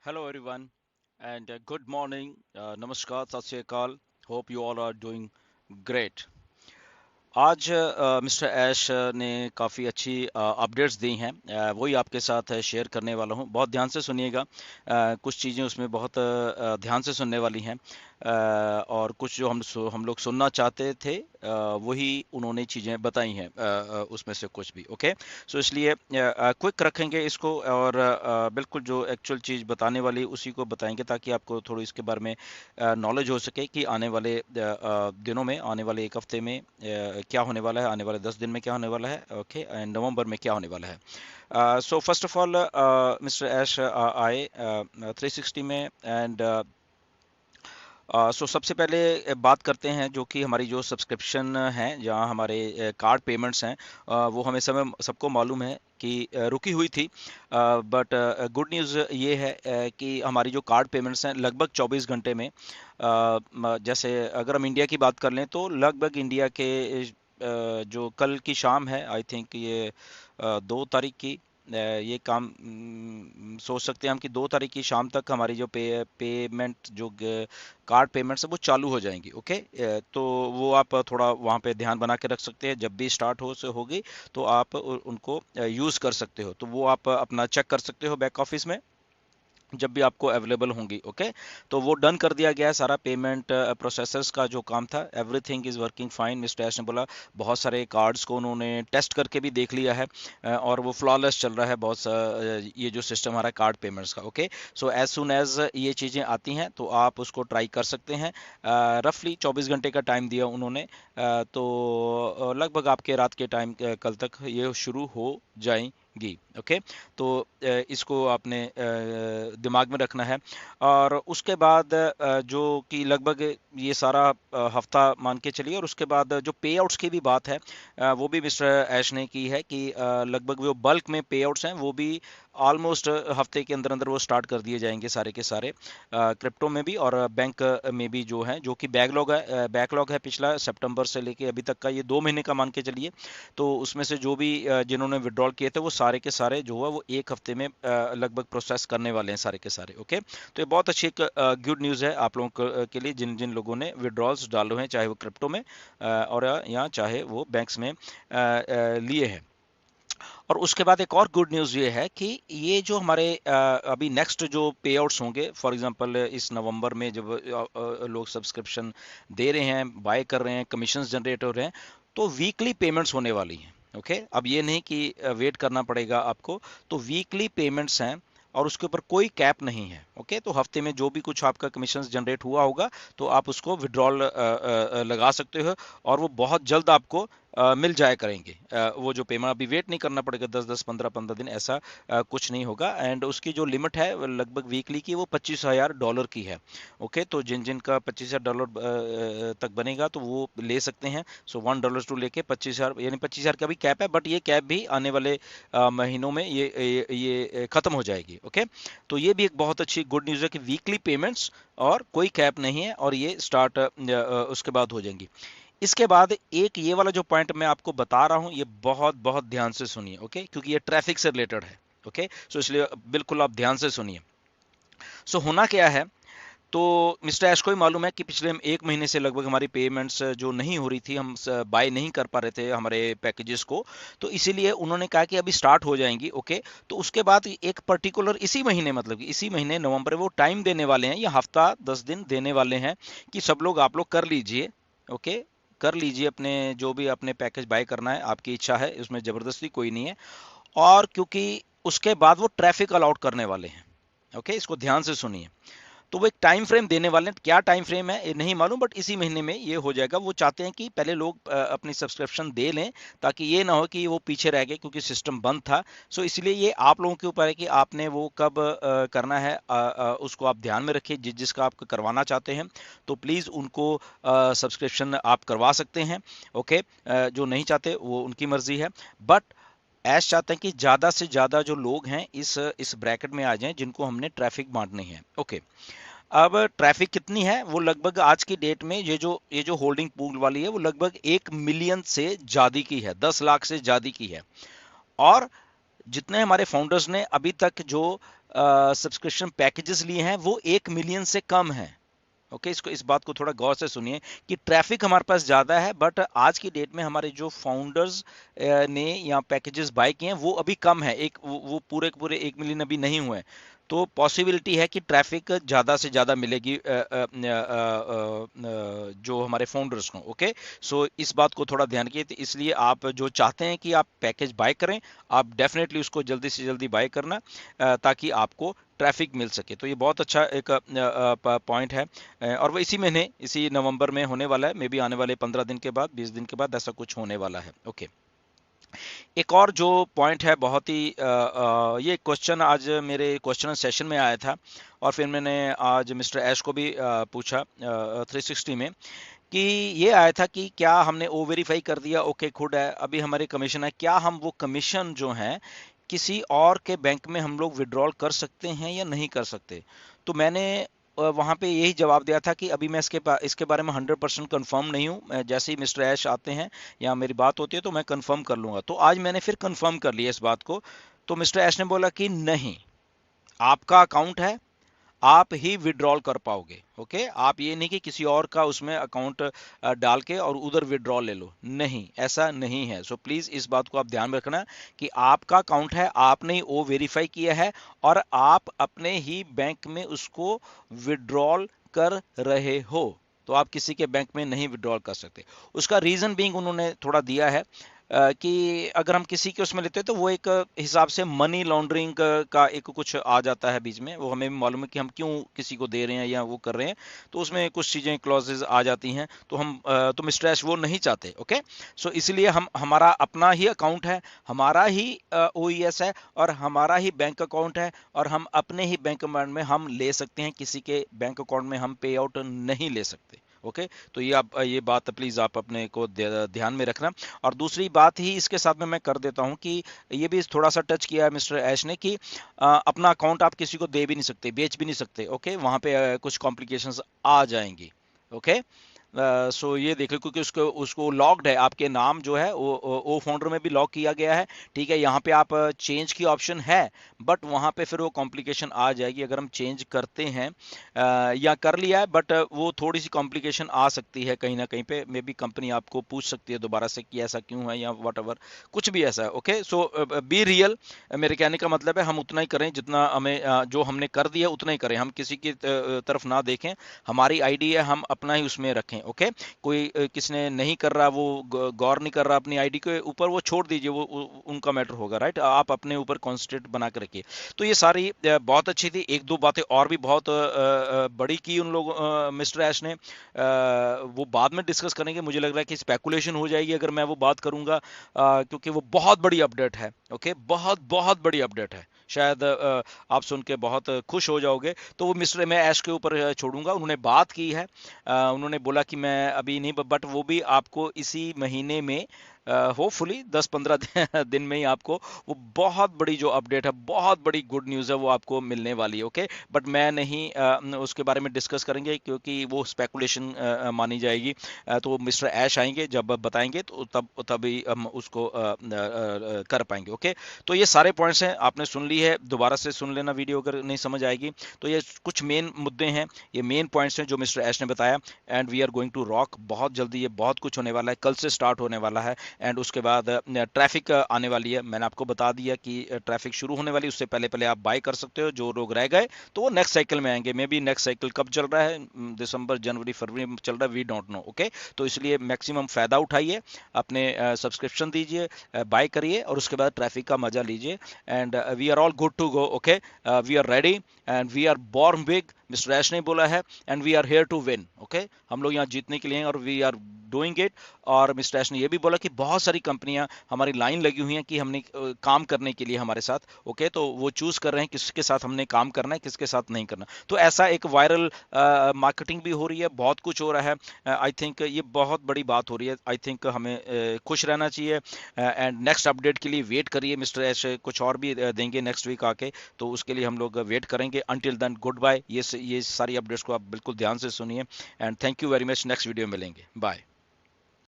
Hello everyone and good morning. Namaskar, Sat Sri Akal. Hope you all are doing great. आज mister Ash ने काफ़ी अच्छी updates दी हैं। वही आपके साथ शेयर करने वाला हूं। बहुत ध्यान से सुनिएगा। कुछ चीज़ें उसमें बहुत ध्यान से सुनने वाली हैं। और कुछ जो हम लोग सुनना चाहते थे वही उन्होंने चीज़ें बताई हैं, उसमें से कुछ भी। ओके, सो इसलिए क्विक रखेंगे इसको और बिल्कुल जो एक्चुअल चीज़ बताने वाली उसी को बताएंगे ताकि आपको थोड़ी इसके बारे में नॉलेज हो सके कि आने वाले दिनों में, आने वाले एक हफ्ते में क्या होने वाला है, आने वाले 10 दिन में क्या होने वाला है, ओके, एंड नवंबर में क्या होने वाला है। So first of all mister Ash आए 360 में एंड सो सबसे पहले बात करते हैं जो कि हमारी जो सब्सक्रिप्शन है, जहाँ हमारे कार्ड पेमेंट्स हैं, वो हमें समय सबको मालूम है कि रुकी हुई थी। बट गुड न्यूज़ ये है कि हमारी जो कार्ड पेमेंट्स हैं लगभग 24 घंटे में, जैसे अगर हम इंडिया की बात कर लें तो लगभग इंडिया के जो कल की शाम है, आई थिंक ये 2 तारीख की, ये काम सोच सकते हैं हम कि 2 तारीख की शाम तक हमारी जो पेमेंट जो कार्ड पेमेंट्स है वो चालू हो जाएंगी। ओके, तो वो आप थोड़ा वहाँ पे ध्यान बना के रख सकते हैं। जब भी स्टार्ट हो से होगी तो आप उनको यूज़ कर सकते हो, तो वो आप अपना चेक कर सकते हो बैक ऑफिस में जब भी आपको अवेलेबल होंगी। ओके, तो वो डन कर दिया गया है सारा पेमेंट प्रोसेसर्स का जो काम था। Everything is working fine. Mister Ash ने बोला बहुत सारे कार्ड्स को उन्होंने टेस्ट करके भी देख लिया है, और वो फ्लॉलेस चल रहा है ये जो सिस्टम हमारा कार्ड पेमेंट्स का। Okay, so as soon as ये चीज़ें आती हैं तो आप उसको ट्राई कर सकते हैं। रफली 24 घंटे का टाइम दिया उन्होंने, तो लगभग आपके रात के टाइम कल तक ये शुरू हो जाएंगी। ओके, तो इसको आपने दिमाग में रखना है। और उसके बाद जो कि लगभग ये सारा हफ्ता मान के चलिए, और उसके बाद जो पे आउट्स की भी बात है, वो भी मिस्टर ऐश ने की है कि लगभग वो बल्क में पे आउट्स हैं वो भी ऑलमोस्ट हफ्ते के अंदर अंदर वो स्टार्ट कर दिए जाएंगे सारे के सारे, क्रिप्टो में भी और बैंक में भी, जो है जो कि बैकलॉग है पिछला सितंबर से लेके अभी तक का, ये 2 महीने का मान के चलिए। तो उसमें से जो भी जिन्होंने विड्रॉल किए थे वो सारे के सारे जो है वो एक हफ्ते में लगभग प्रोसेस करने वाले हैं सारे के सारे। ओके, तो ये बहुत अच्छी एक गुड न्यूज़ है आप लोगों के लिए जिन जिन लोगों ने विड्रॉल्स डाले हैं, चाहे वो क्रिप्टो में और या चाहे वो बैंक्स में लिए हैं। और उसके बाद एक और गुड न्यूज़ ये है कि ये जो हमारे अभी नेक्स्ट जो पे आउट्स होंगे, फॉर एग्जांपल इस नवंबर में जब लोग सब्सक्रिप्शन दे रहे हैं, बाय कर रहे हैं, कमीशंस जनरेट हो रहे हैं, तो वीकली पेमेंट्स होने वाली हैं। ओके, अब ये नहीं कि वेट करना पड़ेगा आपको, तो वीकली पेमेंट्स हैं और उसके ऊपर कोई कैप नहीं है। ओके, तो हफ्ते में जो भी कुछ आपका कमीशंस जनरेट हुआ होगा तो आप उसको विड्रॉल लगा सकते हो, और वो बहुत जल्द आपको मिल जाया करेंगे। वो जो पेमेंट अभी वेट नहीं करना पड़ेगा 10-10 15-15 दिन, ऐसा कुछ नहीं होगा। एंड उसकी जो लिमिट है वो लगभग वीकली की वो $25,000 की है। ओके, तो जिन जिन का $25,000 तक बनेगा तो वो ले सकते हैं। सो $1 टू लेके 25,000, यानी 25,000 का भी कैप है, बट ये कैप भी आने वाले महीनों में ये खत्म हो जाएगी। ओके, तो ये भी एक बहुत अच्छी गुड न्यूज़ है कि वीकली पेमेंट्स और कोई कैप नहीं है, और ये स्टार्ट उसके बाद हो जाएंगी। इसके बाद एक ये वाला जो पॉइंट मैं आपको बता रहा हूं, ये बहुत बहुत ध्यान से सुनिए। ओके, क्योंकि ये ट्रैफिक से रिलेटेड है। ओके, सो इसलिए बिल्कुल आप ध्यान से सुनिए। सो होना क्या है, तो मिस्टर ऐश को ही मालूम है कि पिछले 1 महीने से लगभग हमारी पेमेंट्स जो नहीं हो रही थी, हम बाय नहीं कर पा रहे थे हमारे पैकेजेस को, तो इसीलिए उन्होंने कहा कि अभी स्टार्ट हो जाएंगी। ओके, तो उसके बाद एक पर्टिकुलर इसी महीने, मतलब कि इसी महीने नवंबर में वो टाइम देने वाले हैं, या हफ्ता 10 दिन देने वाले हैं कि सब लोग आप लोग कर लीजिए। ओके, कर लीजिए अपने जो भी अपने पैकेज बाय करना है, आपकी इच्छा है, उसमें ज़बरदस्ती कोई नहीं है। और क्योंकि उसके बाद वो ट्रैफिक अलाउट करने वाले हैं। ओके, इसको ध्यान से सुनिए। तो वो एक टाइम फ्रेम देने वाले हैं, क्या टाइम फ्रेम है ये नहीं मालूम, बट इसी महीने में ये हो जाएगा। वो चाहते हैं कि पहले लोग अपनी सब्सक्रिप्शन दे लें, ताकि ये ना हो कि वो पीछे रह गए क्योंकि सिस्टम बंद था। सो इसलिए ये आप लोगों के ऊपर है कि आपने वो कब करना है, उसको आप ध्यान में रखिए। जिसका आप करवाना चाहते हैं तो प्लीज़ उनको सब्सक्रिप्शन आप करवा सकते हैं। ओके, जो नहीं चाहते वो उनकी मर्जी है, बट ऐश चाहते हैं कि ज़्यादा से ज़्यादा जो लोग हैं इस ब्रैकेट में आ जाएं जिनको हमने ट्रैफिक बांटनी है। ओके, अब ट्रैफिक कितनी है, वो लगभग आज की डेट में ये जो होल्डिंग पूल वाली है वो लगभग 1 मिलियन से ज़्यादा की है, 10 लाख से ज़्यादा की है। और जितने हमारे फाउंडर्स ने अभी तक जो सब्सक्रिप्शन पैकेजेस लिए हैं वो 1 मिलियन से कम हैं। ओके, इसको इस बात को थोड़ा गौर से सुनिए कि ट्रैफिक हमारे पास ज़्यादा है, बट आज की डेट में हमारे जो फाउंडर्स ने या पैकेजेस बाय किए हैं वो अभी कम है। एक वो पूरे के पूरे 1 मिलियन अभी नहीं हुए, तो पॉसिबिलिटी है कि ट्रैफिक ज़्यादा से ज़्यादा मिलेगी जो हमारे फाउंडर्स को। ओके, सो इस बात को थोड़ा ध्यान रखिए। तो इसलिए आप जो चाहते हैं कि आप पैकेज बाय करें, आप डेफिनेटली उसको जल्दी से जल्दी बाय करना, ताकि आपको ट्रैफिक मिल सके। तो ये बहुत अच्छा एक पॉइंट है, और वो इसी महीने, इसी नवंबर में होने वाला है, मे बी आने वाले 15 दिन के बाद, 20 दिन के बाद ऐसा कुछ होने वाला है। ओके, एक और जो पॉइंट है बहुत ही ये क्वेश्चन आज मेरे क्वेश्चन सेशन में आया था, और फिर मैंने आज मिस्टर ऐश को भी पूछा 360 में, कि ये आया था कि क्या हमने ओ वेरीफाई कर दिया, ओके खुद है, अभी हमारे कमीशन है, क्या हम वो कमीशन जो है किसी और के बैंक में हम लोग विड्रॉल कर सकते हैं या नहीं कर सकते। तो मैंने वहाँ पे यही जवाब दिया था कि अभी मैं इसके बारे में 100% कंफर्म नहीं हूँ। जैसे ही मिस्टर ऐश आते हैं या मेरी बात होती है तो मैं कंफर्म कर लूँगा। तो आज मैंने फिर कंफर्म कर लिया इस बात को। तो मिस्टर ऐश ने बोला कि नहीं, आपका अकाउंट है, आप ही विड्रॉल कर पाओगे। ओके, आप ये नहीं कि किसी और का उसमें अकाउंट डाल के और उधर विड्रॉल ले लो, नहीं, ऐसा नहीं है। सो प्लीज इस बात को आप ध्यान में रखना कि आपका अकाउंट है, आपने ही वो वेरीफाई किया है, और आप अपने ही बैंक में उसको विड्रॉल कर रहे हो। तो आप किसी के बैंक में नहीं विड्रॉल कर सकते। उसका रीजन बीइंग उन्होंने थोड़ा दिया है, कि अगर हम किसी के उसमें लेते हैं तो वो एक हिसाब से मनी लॉन्ड्रिंग का एक कुछ आ जाता है बीच में, वो हमें भी मालूम है कि हम क्यों किसी को दे रहे हैं या वो कर रहे हैं, तो उसमें कुछ चीज़ें क्लॉजेज आ जाती हैं, तो हम तो मिस्टर ऐश वो नहीं चाहते। ओके, सो इसलिए हम, हमारा अपना ही अकाउंट है, हमारा ही ओईएस है, और हमारा ही बैंक अकाउंट है, और हम अपने ही बैंक अकाउंट में हम ले सकते हैं, किसी के बैंक अकाउंट में हम पे आउट नहीं ले सकते। ओके, तो ये आप ये बात प्लीज़ आप अपने को ध्यान में रखना। और दूसरी बात ही इसके साथ में मैं कर देता हूं कि ये भी थोड़ा सा टच किया है मिस्टर ऐश ने, कि अपना अकाउंट आप किसी को दे भी नहीं सकते, बेच भी नहीं सकते। ओके, वहां पे कुछ कॉम्प्लिकेशंस आ जाएंगी। ओके, सो ये देख लो, क्योंकि उसको उसको लॉक्ड है, आपके नाम जो है वो फाउंडर में भी लॉक किया गया है। ठीक है, यहाँ पे आप चेंज की ऑप्शन है, बट वहाँ पे फिर वो कॉम्प्लिकेशन आ जाएगी अगर हम चेंज करते हैं, या कर लिया है, बट वो थोड़ी सी कॉम्प्लिकेशन आ सकती है कहीं ना कहीं पे, मे बी कंपनी आपको पूछ सकती है दोबारा से कि ऐसा क्यों है या वट एवर, कुछ भी ऐसा है। ओके, सो बी रियल, मेरे कहने का मतलब है हम उतना ही करें जितना हमें जो हमने कर दिया उतना ही करें, हम किसी की तरफ ना देखें, हमारी आईडी है, हम अपना ही उसमें रखें। ओके, कोई किसने नहीं कर रहा, वो गौर नहीं कर रहा अपनी आईडी के ऊपर, वो छोड़ दीजिए, वो उनका मैटर होगा, राइट, आप अपने ऊपर कॉन्सेंट्रेट बना के रखिए। तो ये सारी बहुत अच्छी थी। एक दो बातें और भी बहुत बड़ी की उन लोग मिस्टर ऐश ने, वो बाद में डिस्कस करेंगे, मुझे लग रहा है कि स्पेकुलेशन हो जाएगी अगर मैं वो बात करूंगा, क्योंकि वो बहुत बड़ी अपडेट है। ओके, बहुत बहुत बड़ी अपडेट है, शायद आप सुन के बहुत खुश हो जाओगे। तो वो मिस्टर, मैं ऐश के ऊपर छोड़ूंगा, उन्होंने बात की है, उन्होंने बोला कि मैं अभी नहीं, बट वो भी आपको इसी महीने में होपफुली 10-15 दिन में ही आपको वो बहुत बड़ी जो अपडेट है, बहुत बड़ी गुड न्यूज़ है, वो आपको मिलने वाली है। ओके, बट मैं नहीं उसके बारे में डिस्कस करेंगे क्योंकि वो स्पेकुलेशन मानी जाएगी। तो मिस्टर ऐश आएंगे जब बताएंगे, तो तभी हम उसको कर पाएंगे। ओके, तो ये सारे पॉइंट्स हैं, आपने सुन ली है, दोबारा से सुन लेना वीडियो अगर नहीं समझ आएगी। तो ये कुछ मेन मुद्दे हैं, ये मेन पॉइंट्स हैं जो मिस्टर ऐश ने बताया, and we are going to rock. बहुत जल्दी ये बहुत कुछ होने वाला है, कल से स्टार्ट होने वाला है, एंड उसके बाद ट्रैफिक आने वाली है। मैंने आपको बता दिया कि ट्रैफिक शुरू होने वाली है, उससे पहले पहले आप बाय कर सकते हो। जो लोग रह गए तो वो नेक्स्ट साइकिल में आएंगे, मे बी नेक्स्ट साइकिल कब चल रहा है, दिसंबर, जनवरी, फरवरी में चल रहा है, वी डोंट नो। ओके, तो इसलिए मैक्सिमम फायदा उठाइए, अपने सब्सक्रिप्शन दीजिए, बाय करिए, और उसके बाद ट्रैफिक का मजा लीजिए, and we are all good to go. Okay, we are ready and we are born big, mister Ash ने बोला है, and we are here to win. Okay, हम लोग यहाँ जीतने के लिए हैं और वी आर डूइंग इट। और मिस्टर ऐश ने ये भी बोला कि बहुत सारी कंपनियां हमारी लाइन लगी हुई हैं कि हमने काम करने के लिए हमारे साथ। ओके, तो वो चूज कर रहे हैं किसके साथ हमने काम करना है, किसके साथ नहीं करना। तो ऐसा एक वायरल मार्केटिंग भी हो रही है, बहुत कुछ हो रहा है। आई थिंक ये बहुत बड़ी बात हो रही है, आई थिंक हमें खुश रहना चाहिए, एंड नेक्स्ट अपडेट के लिए वेट करिए। मिस्टर ऐश कुछ और भी देंगे नेक्स्ट वीक आके, तो उसके लिए हम लोग वेट करेंगे। Until then good bye. ये सारी अपडेट्स को आप बिल्कुल ध्यान से सुनिए, and thank you very much. Next video में मिलेंगे, बाय।